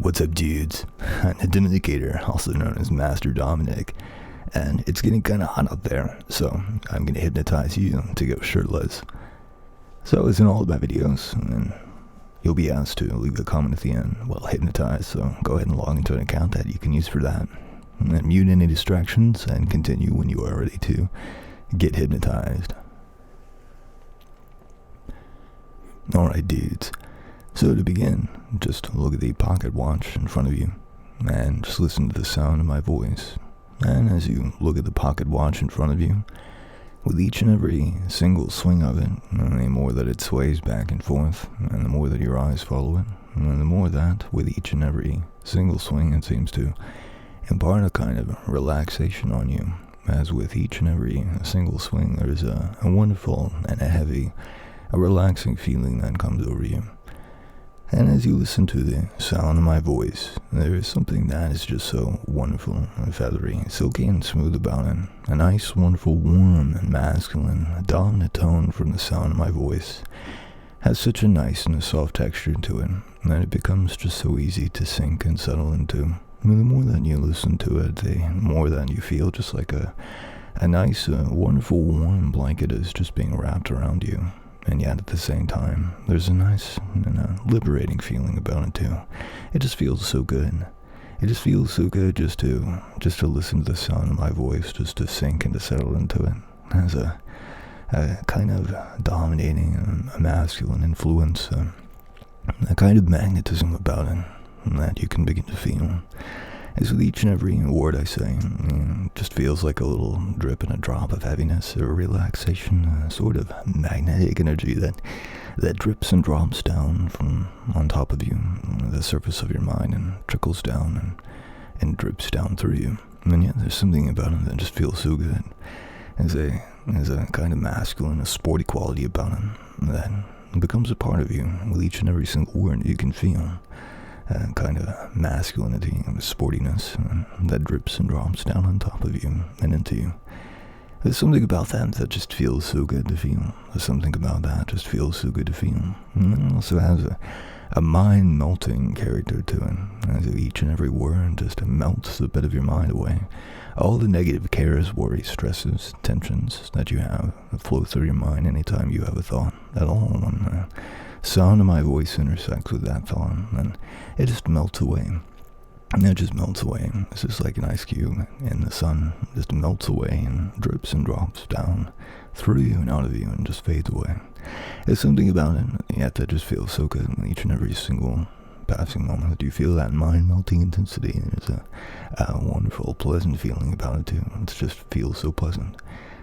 What's up, dudes? I'm the Dominicator, also known as Master Dominic, and it's getting kind of hot out there, so I'm going to hypnotize you to go shirtless. So it's in all of my videos, and you'll be asked to leave a comment at the end while hypnotized, so go ahead and log into an account that you can use for that. And then mute any distractions and continue when you are ready to get hypnotized. Alright, dudes. So to begin, just look at the pocket watch in front of you, and just listen to the sound of my voice. And as you look at the pocket watch in front of you, with each and every single swing of it, and the more that it sways back and forth, and the more that your eyes follow it, and the more that, with each and every single swing, it seems to impart a kind of relaxation on you. As with each and every single swing, there's a wonderful and a relaxing feeling that comes over you. And as you listen to the sound of my voice, there is something that is just so wonderful and feathery, silky and smooth about it. A nice, wonderful, warm and masculine, dominant tone from the sound of my voice has such a nice and a soft texture to it that it becomes just so easy to sink and settle into. And the more that you listen to it, the more that you feel just like a nice, wonderful, warm blanket is just being wrapped around you. And yet at the same time, there's a nice and a liberating feeling about it too. It just feels so good. It just feels so good just to listen to the sound of my voice, just to sink and to settle into it. It has a kind of dominating, a masculine influence, a kind of magnetism about it that you can begin to feel. As with each and every word I say, it just feels like a little drip and a drop of heaviness, a relaxation, a sort of magnetic energy that drips and drops down from on top of you, the surface of your mind, and trickles down and drips down through you. And yet there's something about it that just feels so good. There's a kind of masculine, a sporty quality about it that becomes a part of you with each and every single word you can feel. Kind of masculinity and sportiness that drips and drops down on top of you and into you. There's something about that just feels so good to feel. There's something about that just feels so good to feel. And it also has a mind-melting character to it, as each and every word just melts a bit of your mind away. All the negative cares, worries, stresses, tensions that you have that flow through your mind anytime you have a thought at all. And sound of my voice intersects with that thought, and it just melts away. And it just melts away. It's just like an ice cube in the sun. It just melts away and drips and drops down through you and out of you and just fades away. There's something about it, yet that just feels so good in each and every single passing moment that you feel that mind-melting intensity. And there's a wonderful, pleasant feeling about it too. It just feels so pleasant.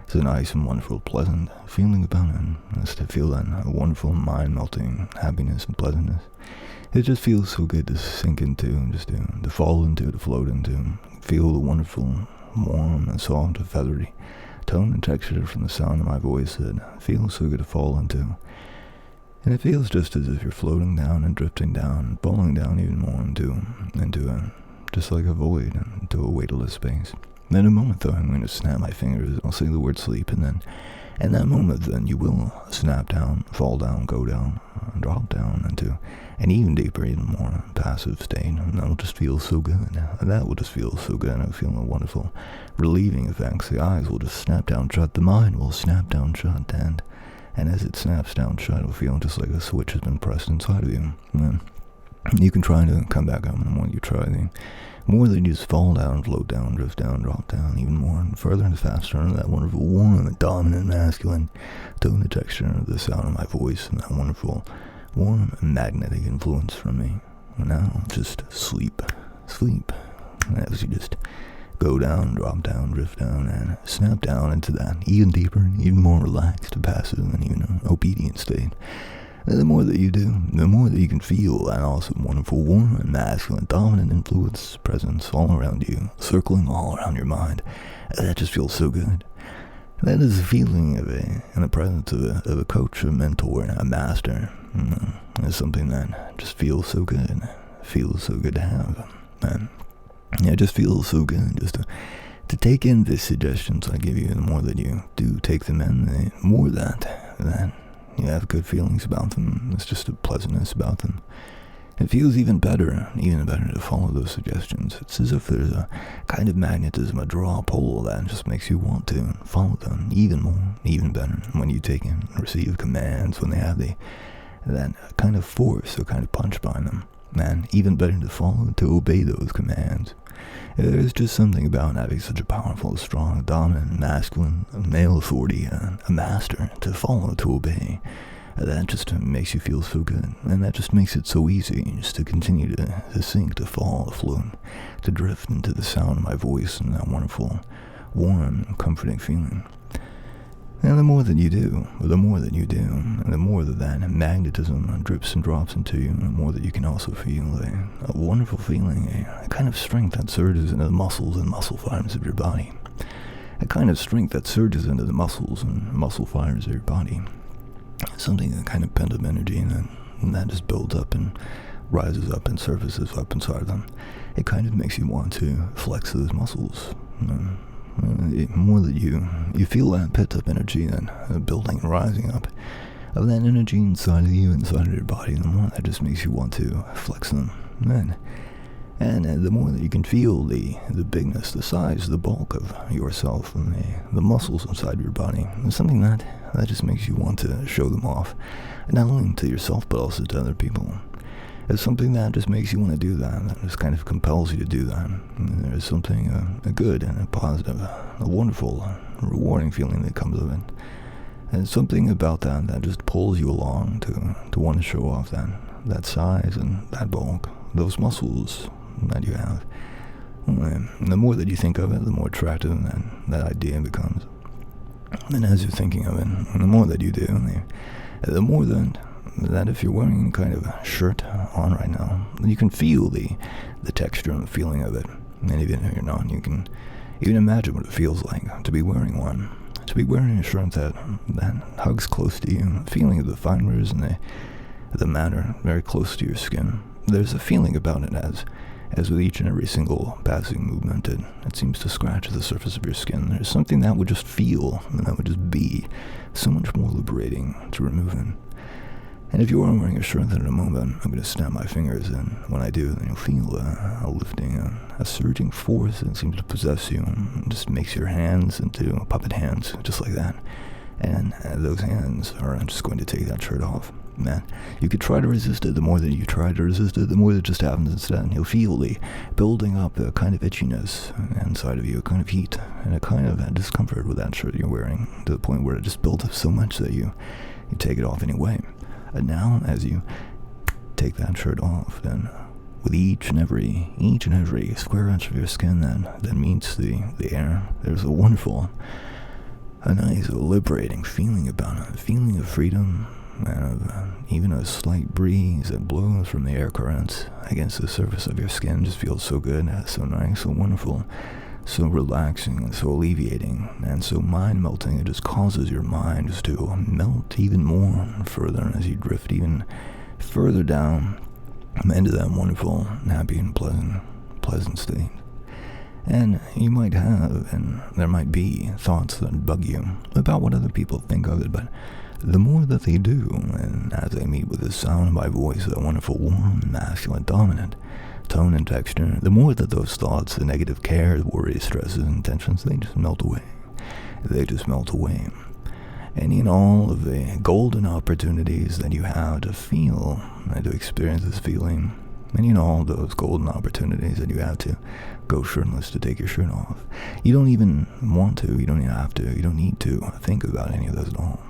It's a nice and wonderful, pleasant feeling about it. Just to feel that wonderful, mind-melting happiness and pleasantness. It just feels so good to sink into, and just to fall into, to float into. Feel the wonderful, warm and soft and feathery tone and texture from the sound of my voice that feels so good to fall into. And it feels just as if you're floating down and drifting down and falling down even more into just like a void, into a weightless space. And in a moment, though, I'm going to snap my fingers. I'll say the word sleep, and then in that moment, then you will snap down, fall down, go down, drop down into an even deeper, even more passive state. And that will just feel so good. And that will just feel so good. I'll feel a wonderful relieving effects. The eyes will just snap down shut. The mind will snap down shut. And as it snaps down shut, it'll feel just like a switch has been pressed inside of you. And then you can try to come back up, and the more you try, the more than you just fall down, float down, drift down, drop down, even more and further and faster into that wonderful, warm and dominant, masculine tone and texture of the sound of my voice, and that wonderful, warm and magnetic influence from me. And now, just sleep. As you just go down, drop down, drift down, and snap down into that even deeper, even more relaxed, passive, and even obedient state. And the more that you do, the more that you can feel that awesome, wonderful, warm, and masculine, dominant influence, presence all around you, circling all around your mind. And that just feels so good. That is the feeling of in the presence of a coach, a mentor, and a master. It's something that just feels so good. Feels so good to have. And it just feels so good just to take in the suggestions I give you. The more that you do take them in, the more that you have good feelings about them. It's just a pleasantness about them. It feels even better to follow those suggestions. It's as if there's a kind of magnetism, a draw pull that just makes you want to follow them even more, even better when you take and receive commands, when they have that kind of force or kind of punch behind them. Man, even better to follow, to obey those commands. There's just something about having such a powerful, strong, dominant, masculine, male authority, a master to follow, to obey. That just makes you feel so good, and that just makes it so easy just to continue to sink, to fall, to float, to drift into the sound of my voice and that wonderful, warm, comforting feeling. And the more that you do, and the more that magnetism drips and drops into you, the more that you can also feel a wonderful feeling, a kind of strength that surges into the muscles and muscle fibers of your body. A kind of strength that surges into the muscles and muscle fibers of your body. Something, a kind of pent-up energy, and that just builds up and rises up and surfaces up inside of them. It kind of makes you want to flex those muscles. The more that you feel that pent-up energy and building and rising up of that energy inside of you, inside of your body, the more that just makes you want to flex them. And the more that you can feel the bigness, the size, the bulk of yourself and the muscles inside your body, it's something that just makes you want to show them off, not only to yourself but also to other people. It's something that just makes you want to do that just kind of compels you to do that. And there's something a good and a positive, a wonderful, rewarding feeling that comes of it. And something about that just pulls you along to want to show off that size and that bulk, those muscles that you have. And the more that you think of it, the more attractive that idea becomes. And as you're thinking of it, and the more that you do, the more that if you're wearing kind of a shirt on right now, you can feel the texture and the feeling of it. And even if you're not, you can even imagine what it feels like to be wearing one. To be wearing a shirt that hugs close to you, the feeling of the fibers and the matter very close to your skin. There's a feeling about it as with each and every single passing movement, it seems to scratch the surface of your skin. There's something that would just feel, and that would just be so much more liberating to remove it. And if you are wearing a shirt that in a moment, I'm going to snap my fingers, and when I do, then you'll feel a lifting, a surging force that seems to possess you, and just makes your hands into puppet hands, just like that. And those hands are just going to take that shirt off. Man, you could try to resist it. The more that you try to resist it, the more that just happens instead. You'll feel the building up a kind of itchiness inside of you, a kind of heat, and a kind of discomfort with that shirt you're wearing, to the point where it just builds up so much that you take it off anyway. And now, as you take that shirt off, then with each and every square inch of your skin that meets the air, there's a nice, liberating feeling about it, a feeling of freedom, and of even a slight breeze that blows from the air currents against the surface of your skin just feels so good, so nice, so wonderful, so relaxing, so alleviating, and so mind-melting. It just causes your mind just to melt even more further as you drift even further down into that wonderful, happy, and pleasant state. And you might have, and there might be, thoughts that bug you about what other people think of it, but the more that they do, and as they meet with the sound of my voice, that wonderful, warm, masculine, dominant tone and texture, the more that those thoughts, the negative cares, worries, stresses, and tensions, they just melt away. They just melt away. And in all of the golden opportunities that you have to feel and to experience this feeling, and in all those golden opportunities that you have to go shirtless, to take your shirt off, you don't even want to, you don't even have to, you don't need to think about any of those at all.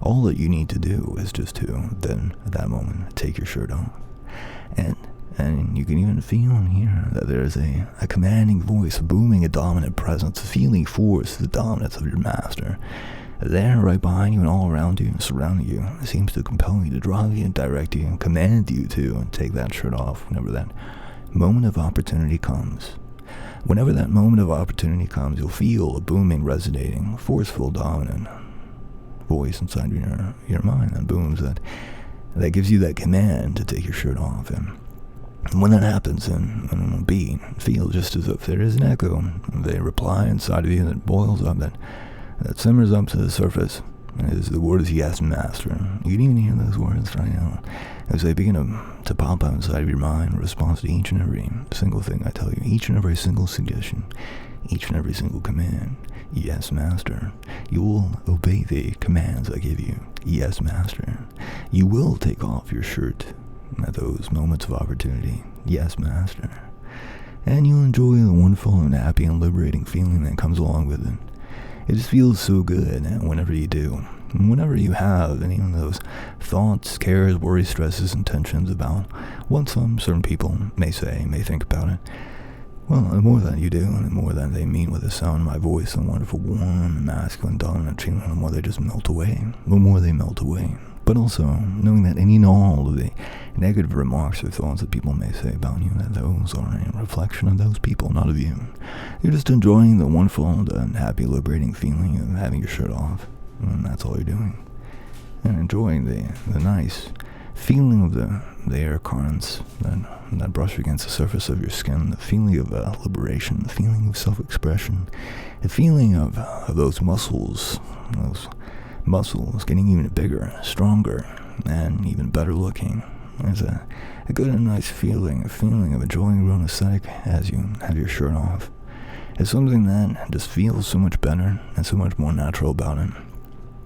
All that you need to do is just to, then, at that moment, take your shirt off. And you can even feel and hear that there's a commanding voice, booming a dominant presence, a feeling force, the dominance of your master. There, right behind you and all around you and surrounding you, it seems to compel you, to drive you, direct you, and command you to take that shirt off whenever that moment of opportunity comes. Whenever that moment of opportunity comes, you'll feel a booming, resonating, forceful, dominant voice inside your mind that booms, that gives you that command to take your shirt off. And when that happens, and a beat feels just as if there is an echo, the reply inside of you that boils up, that simmers up to the surface, is the words yes master. You can even hear those words right now as they begin to pop out inside of your mind in response to each and every single thing I tell you, each and every single suggestion, each and every single command. Yes master. You will obey the commands I give you. Yes master. You will take off your shirt at those moments of opportunity. Yes master. And you'll enjoy the wonderful and happy and liberating feeling that comes along with it. It just feels so good whenever you do. And whenever you have any of those thoughts, cares, worries, stresses, and tensions about what some certain people may say, may think about it, well, the more that you do, and the more that they mean with the sound of my voice, the wonderful, warm, masculine, dominant feeling, the more they just melt away. The more they melt away. But also, knowing that any and all of the negative remarks or thoughts that people may say about you, that those are a reflection of those people, not of you. You're just enjoying the wonderful, the happy, liberating feeling of having your shirt off. And that's all you're doing. And enjoying the nice feeling of the air currents that brush against the surface of your skin, the feeling of liberation, the feeling of self-expression, the feeling of those muscles getting even bigger, stronger, and even better looking. There's a good and nice feeling, a feeling of enjoying your own aesthetic as you have your shirt off. It's something that just feels so much better and so much more natural about it.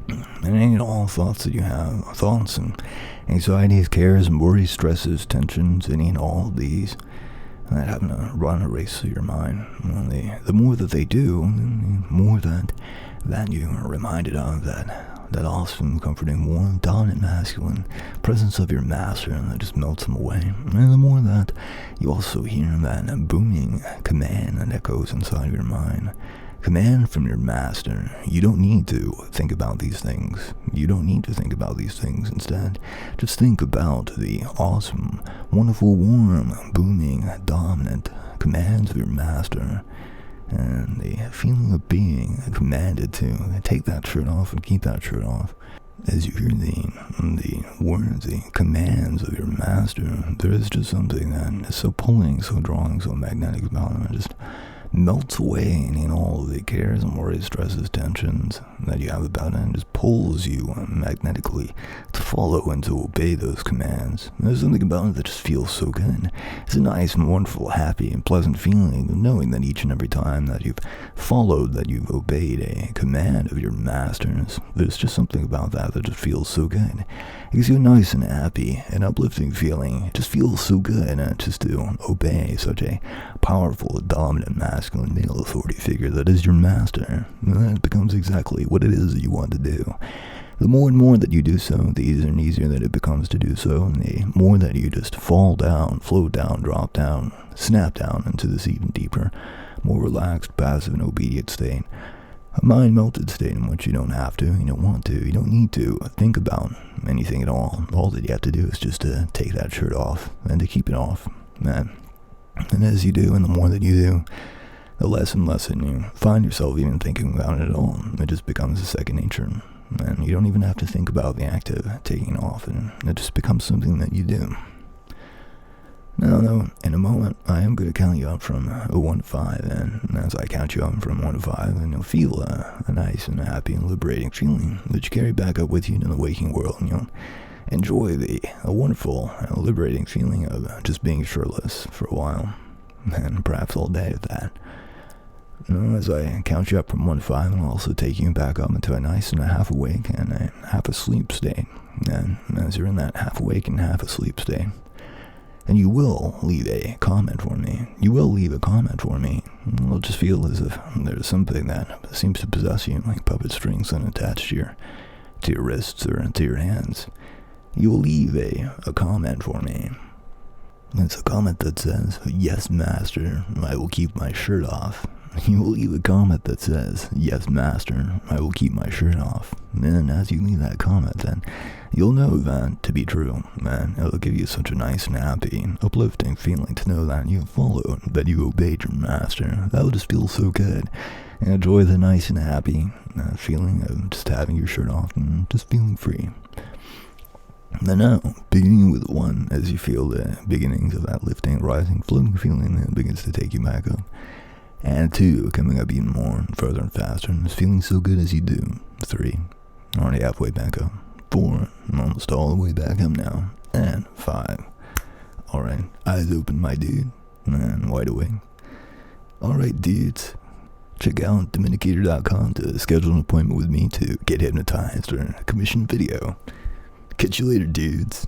And any and all thoughts that you have, thoughts and anxieties, cares and worries, stresses, tensions, any and all of these that happen to run a race through your mind, the more that they do, the more that you are reminded of that awesome, comforting, warm, dominant, masculine presence of your master, and that just melts them away. And the more that you also hear that booming command that echoes inside of your mind, command from your master. You don't need to think about these things. You don't need to think about these things. Instead, just think about the awesome, wonderful, warm, booming, dominant commands of your master, and the feeling of being commanded to take that shirt off and keep that shirt off. As you hear the words, the commands of your master, there is just something that is so pulling, so drawing, so magnetic about it. It just melts away in all of the cares and worries, stresses, tensions that you have about it, and just pulls you magnetically to follow and to obey those commands. There's something about it that just feels so good. It's a nice and wonderful, happy and pleasant feeling of knowing that each and every time that you've followed, that you've obeyed a command of your masters, there's just something about that just feels so good. It gives you a nice and happy and uplifting feeling. It just feels so good just to obey such a powerful, dominant, masculine, male authority figure that is your master. And that becomes exactly what it is that you want to do. The more and more that you do so, the easier and easier that it becomes to do so, and the more that you just fall down, float down, drop down, snap down into this even deeper, more relaxed, passive, and obedient state. A mind-melted state in which you don't have to, you don't want to, you don't need to think about anything at all. All that you have to do is just to take that shirt off and to keep it off. And as you do, and the more that you do, the less and less that you find yourself even thinking about it at all. It just becomes a second nature. And you don't even have to think about the act of taking it off, and it just becomes something that you do. Now, though, in a moment, I am going to count you up from 1 to 5, and as I count you up from 1 to 5, and you'll feel a nice and happy and liberating feeling that you carry back up with you into the waking world, and you'll enjoy a wonderful and liberating feeling of just being shirtless for a while, and perhaps all day at that. As I count you up from 1 to 5, I'll also take you back up into a nice and a half awake and a half asleep state. And as you're in that half awake and half asleep state, and you will leave a comment for me. It'll just feel as if there's something that seems to possess you, like puppet strings unattached to your wrists or to your hands. You will leave a comment for me. It's a comment that says, "Yes, master, I will keep my shirt off." You will leave a comment that says, "Yes, master, I will keep my shirt off." And as you leave that comment, then you'll know that to be true, and it'll give you such a nice and happy, uplifting feeling to know that you followed, that you obeyed your master. That will just feel so good. And enjoy the nice and happy feeling of just having your shirt off and just feeling free. And now, beginning with 1, as you feel the beginnings of that lifting, rising, floating feeling that begins to take you back up. And 2, coming up even more, and further and faster, and it's feeling so good as you do. 3, Already halfway back up. 4, almost all the way back up now. And 5. Alright, eyes open, my dude. And wide awake. Alright, dudes. Check out Dominicator.com to schedule an appointment with me to get hypnotized or commission a video. Catch you later, dudes.